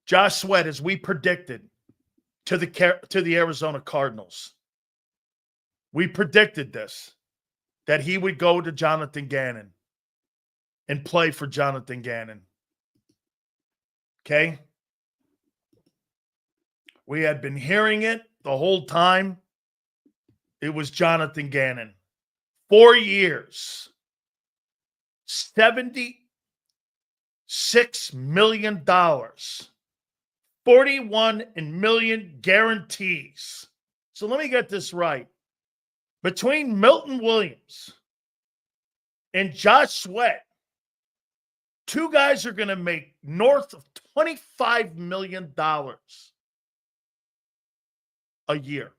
Josh Sweat, as we predicted, to the Arizona Cardinals. We predicted this, that he would go to Jonathan Gannon and play for Jonathan Gannon. Okay? We had been hearing it the whole time. It was Jonathan Gannon. 4 years. $76 million. 41 million guarantees. So let me get this right. Between Milton Williams and Josh Sweat, two guys are going to make north of $25 million a year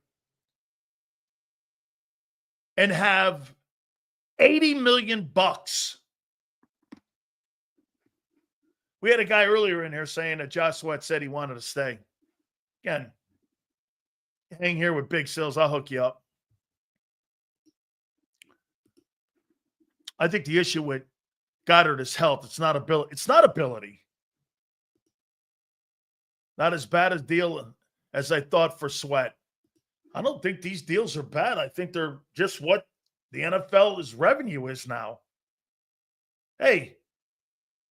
and have $80 million bucks. We had a guy earlier in here saying that Josh Sweat said he wanted to stay. Again, hang here with Big Sills. I'll hook you up. I think the issue with Goddard is health. It's not ability. It's not ability. Not as bad a deal as I thought for Sweat. I don't think these deals are bad. I think they're just what the NFL's revenue is now. Hey,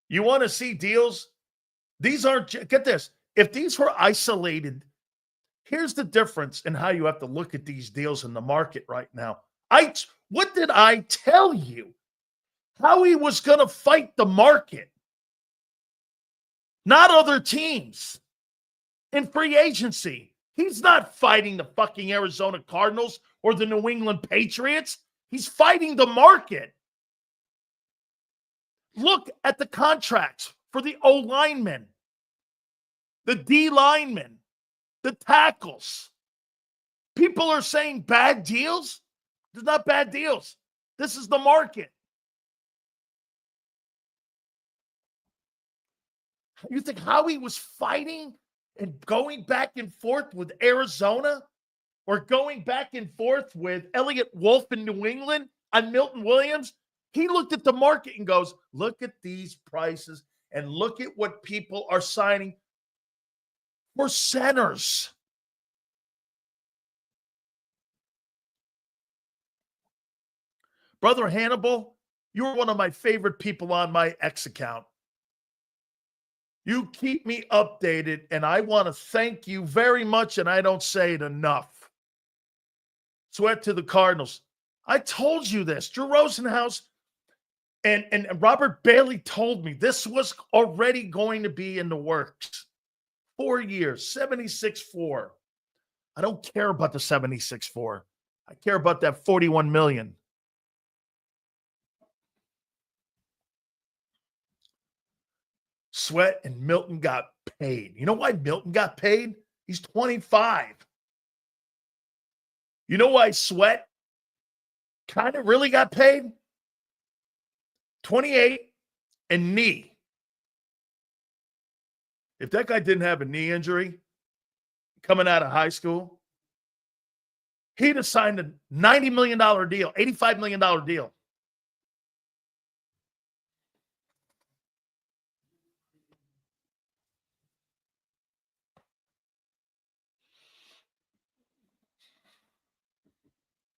you want to see deals? These aren't, get this. If these were isolated, here's the difference in how you have to look at these deals in the market right now. What did I tell you? How he was going to fight the market, not other teams. In free agency, he's not fighting the fucking Arizona Cardinals or the New England Patriots. He's fighting the market. Look at the contracts for the O linemen, the D linemen, the tackles. People are saying bad deals. They're not bad deals. This is the market. You think Howie was fighting and going back and forth with Arizona or going back and forth with Elliott Wolf in New England on Milton Williams? He looked at the market and goes, look at these prices and look at what people are signing for centers. Brother Hannibal, you're one of my favorite people on my X account. You keep me updated, and I want to thank you very much, and I don't say it enough. Sweat to the Cardinals. I told you this. Drew Rosenhaus and Robert Bailey told me this was already going to be in the works. 4 years, 76-4. I don't care about the 76-4. I care about that $41 million. Sweat and Milton got paid. You know why Milton got paid? He's 25. You know why Sweat kind of really got paid? 28 and knee. If that guy didn't have a knee injury coming out of high school, he'd have signed a $90 million deal, $85 million deal.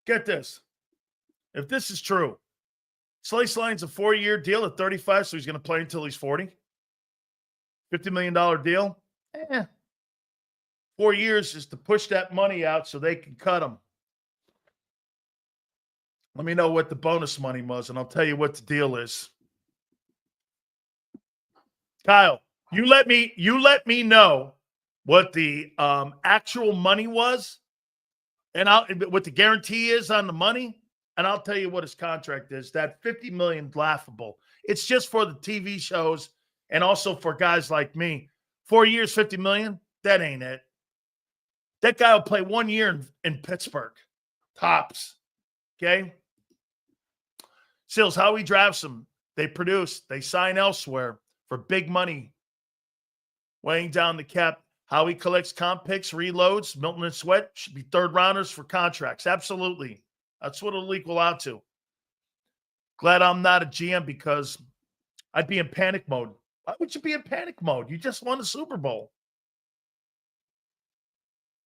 Get this. If this is true, Slice Line's a 4-year deal at 35, so he's going to play until he's 40. $50 million deal. 4 years is to push that money out so they can cut him. Let me know what the bonus money was, and I'll tell you what the deal is. Kyle, you let me know what the actual money was. And what the guarantee is on the money, and I'll tell you what his contract is. That $50 million laughable. It's just for the TV shows and also for guys like me. 4 years, $50 million, that ain't it. That guy will play 1 year in Pittsburgh. Tops. Okay? Sills, how he drafts them. They produce. They sign elsewhere for big money. Weighing down the cap. How he collects comp picks, reloads, Milton and Sweat should be third rounders for contracts. Absolutely. That's what it'll equal out to. Glad I'm not a GM because I'd be in panic mode. Why would you be in panic mode? You just won the Super Bowl.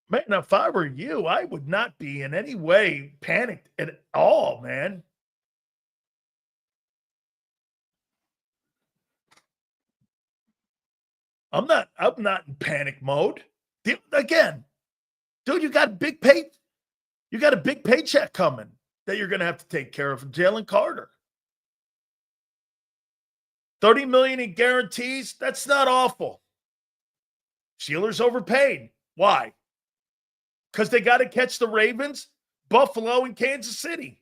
Man, if I were you, I would not be in any way panicked at all, man. I'm not in panic mode. Again, dude, you got a big paycheck coming that you're going to have to take care of. Jalen Carter. $30 million in guarantees, that's not awful. Steelers overpaid. Why? Because they got to catch the Ravens, Buffalo, and Kansas City.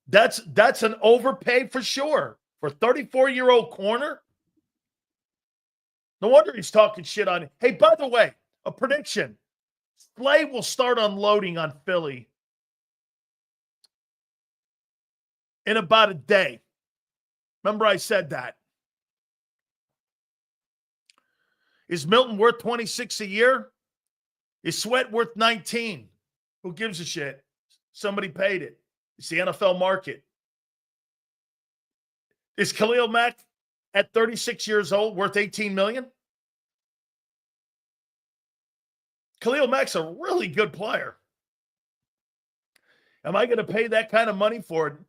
That's an overpay for sure. For a 34-year-old corner? No wonder he's talking shit on it. Hey, by the way, a prediction. Slay will start unloading on Philly in about a day. Remember I said that. Is Milton worth 26 a year? Is Sweat worth 19? Who gives a shit? Somebody paid it. It's the NFL market. Is Khalil Mack at 36 years old worth $18 million? Khalil Mack's a really good player. Am I going to pay that kind of money for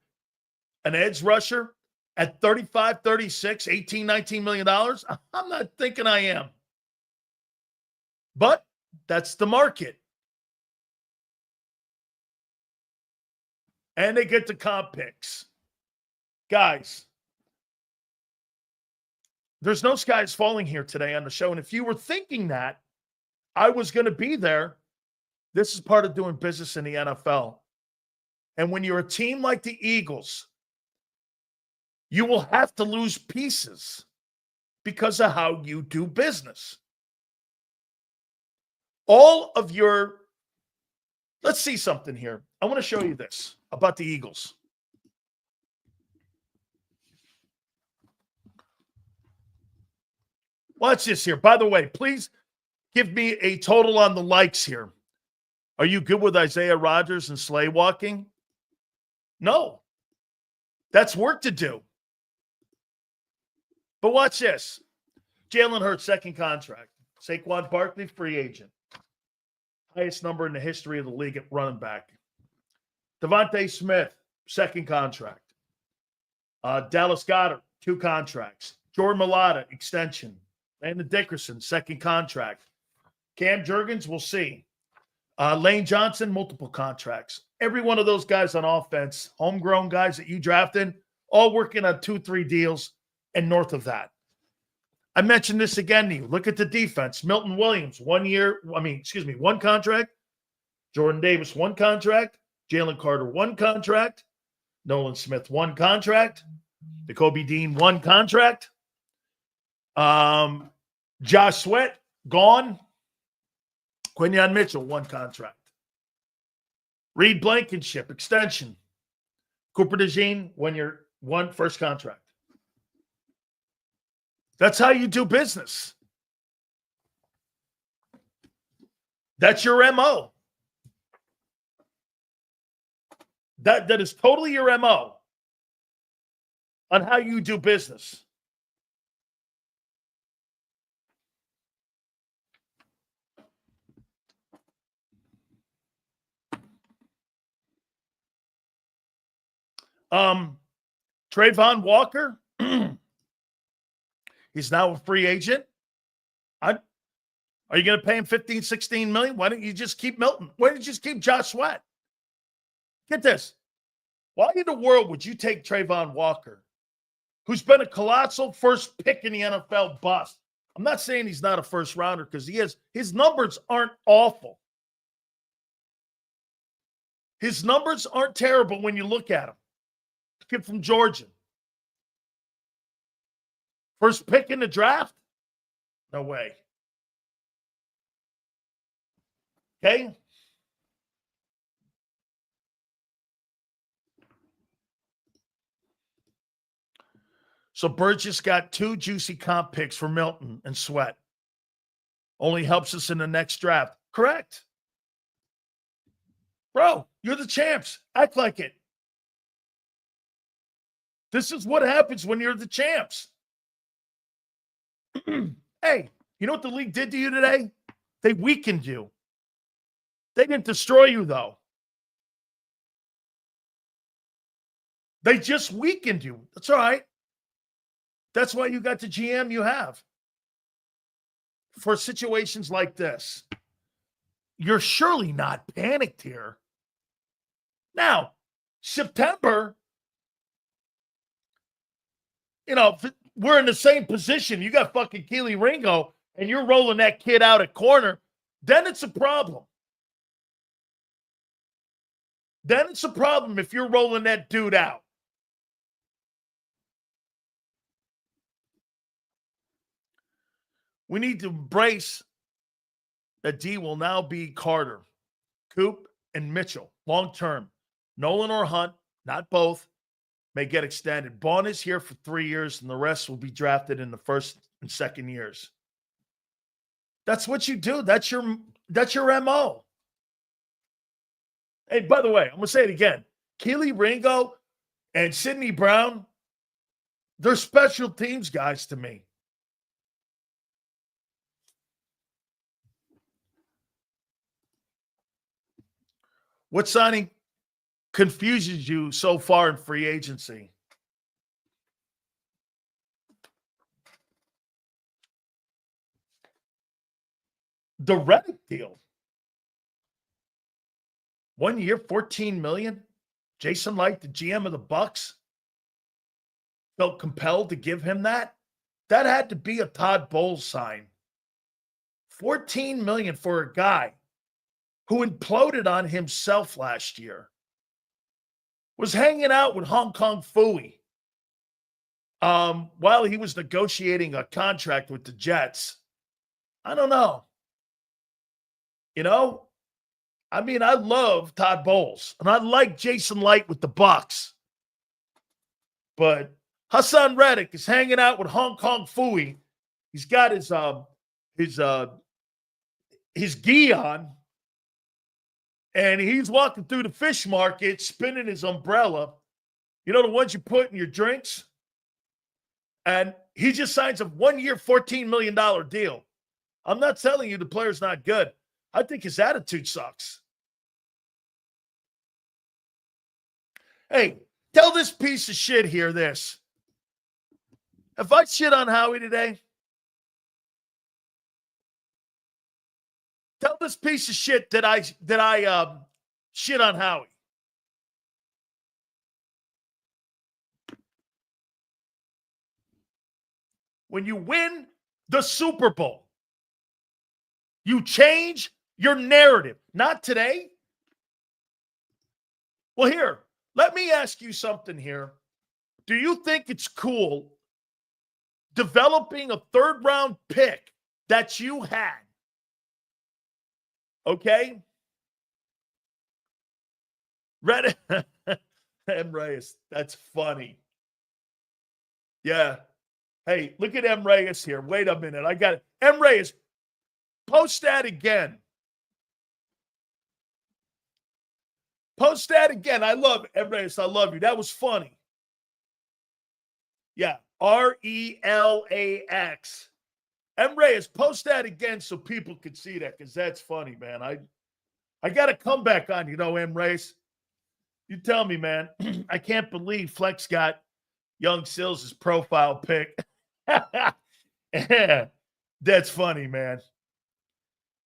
an edge rusher at 35, 36, $18, $19 million? I'm not thinking I am. But that's the market. And they get the comp picks. Guys, there's no skies falling here today on the show. And if you were thinking that I was going to be there, this is part of doing business in the NFL. And when you're a team like the Eagles, you will have to lose pieces because of how you do business. All of your, let's see something here. I want to show you this about the Eagles. Watch this here. By the way, please give me a total on the likes here. Are you good with Isaiah Rodgers and sleigh walking? No. That's work to do. But watch this. Jalen Hurts, second contract. Saquon Barkley, free agent. Highest number in the history of the league at running back. Devontae Smith, second contract. Dallas Goedert, 2 contracts. Jordan Mailata, extension. Landon Dickerson, second contract. Cam Jurgens, we'll see. Lane Johnson, multiple contracts. Every one of those guys on offense, homegrown guys that you drafted, all working on 2-3 deals and north of that. I mentioned this again to you. Look at the defense. Milton Williams, 1 contract. Jordan Davis, 1 contract. Jalen Carter, 1 contract. Nolan Smith, 1 contract. Jacoby Dean, 1 contract. Josh Sweat, gone. Quinyon Mitchell, 1 contract. Reed Blankenship, extension. Cooper DeJean, 1 year, 1 first contract. That's how you do business. That's your MO. That is totally your MO on how you do business. Trayvon Walker, he's now a free agent. Are you going to pay him $15, $16 million? Why don't you just keep Milton? Why don't you just keep Josh Sweat? Get this. Why in the world would you take Trayvon Walker, who's been a colossal first pick in the NFL bust? I'm not saying he's not a first rounder because he is. His numbers aren't awful. His numbers aren't terrible when you look at him. Kid from Georgia. First pick in the draft? No way. Okay? So Burgess got 2 juicy comp picks for Milton and Sweat. Only helps us in the next draft. Correct. Bro, you're the champs. Act like it. This is what happens when you're the champs. Hey, You know what the league did to you today? They weakened you. They didn't destroy you, though. They just weakened you. That's all right. That's why you got the GM you have. For situations like this, you're surely not panicked here. Now, September, we're in the same position. You got fucking Keely Ringo, and you're rolling that kid out at corner. Then it's a problem. Then it's a problem if you're rolling that dude out. We need to embrace that D will now be Carter, Coop, and Mitchell long term. Nolan or Hunt, not both, may get extended. Bond is here for 3 years, and the rest will be drafted in the first and second years. That's what you do. That's your MO. Hey, by the way, I'm going to say it again. Keely Ringo and Sidney Brown, they're special teams guys to me. What signing confuses you so far in free agency? The Reddick deal. 1 year, $14 million. Jason Light, the GM of the Bucks, felt compelled to give him that. That had to be a Todd Bowles sign. $14 million for a guy who imploded on himself last year. Was hanging out with Hong Kong Phooey while he was negotiating a contract with the Jets. I don't know. I love Todd Bowles, and I like Jason Light with the Bucks. But Hassan Reddick is hanging out with Hong Kong Phooey. He's got his gi on, and he's walking through the fish market, spinning his umbrella. You know the ones you put in your drinks? And he just signs a 1 year, $14 million deal. I'm not telling you the player's not good. I think his attitude sucks. Hey, tell this piece of shit here this. If I shit on Howie today, tell this piece of shit that I shit on Howie. When you win the Super Bowl, you change your narrative. Not today. Well, here, let me ask you something here. Do you think it's cool developing a third-round pick that you had? Okay? Reddit. M. Reyes. That's funny. Yeah. Hey, look at M. Reyes here. Wait a minute. I got it. M. Reyes, post that again. Post that again. I love it. M. Reyes, I love you. That was funny. Yeah. RELAX. M. Reyes, post that again so people can see that, because that's funny, man. I got to come back on, M. Reyes. You tell me, man. I can't believe Flex got Young Sills' profile pic. Yeah, that's funny, man.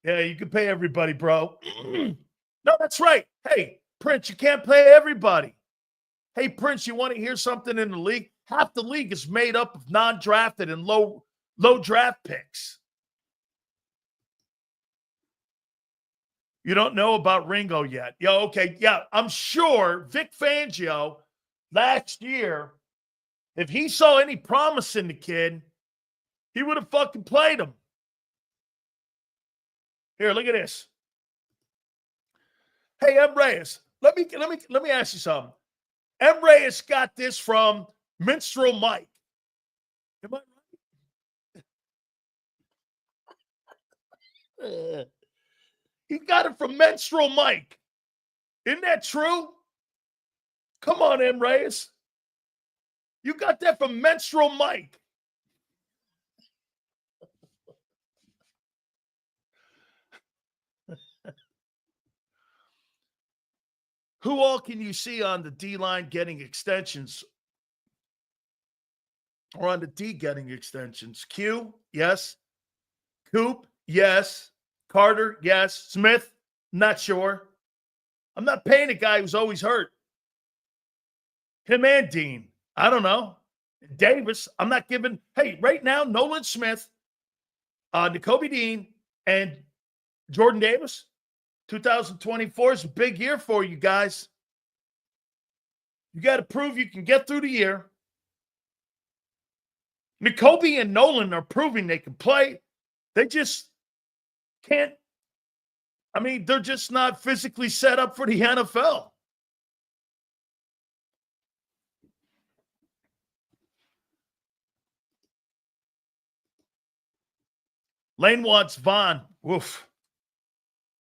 Yeah, you can pay everybody, bro. No, that's right. Hey, Prince, you can't pay everybody. Hey, Prince, you want to hear something in the league? Half the league is made up of non-drafted and low draft picks. You don't know about Ringo yet. Yeah, okay. Yeah, I'm sure Vic Fangio last year, if he saw any promise in the kid, he would have fucking played him. Here, look at this. Hey, M. Reyes, let me ask you something. M. Reyes got this from Minstrel Mike. Am I right? He got it from Minstrel Mike. Isn't that true? Come on, M. Reyes. You got that from Minstrel Mike. Who all can you see on the D line getting extensions or on the D getting extensions? Q, yes. Coop, yes. Carter, yes. Smith, not sure. I'm not paying a guy who's always hurt. Him and Dean, I don't know. Davis, I'm not giving. Hey, right now, Nolan Smith, N'Kobe Dean, and Jordan Davis, 2024 is a big year for you guys. You got to prove you can get through the year. N'Kobe and Nolan are proving they can play. They just can't. I mean, they're just not physically set up for the NFL. Lane wants Vaughn. Woof.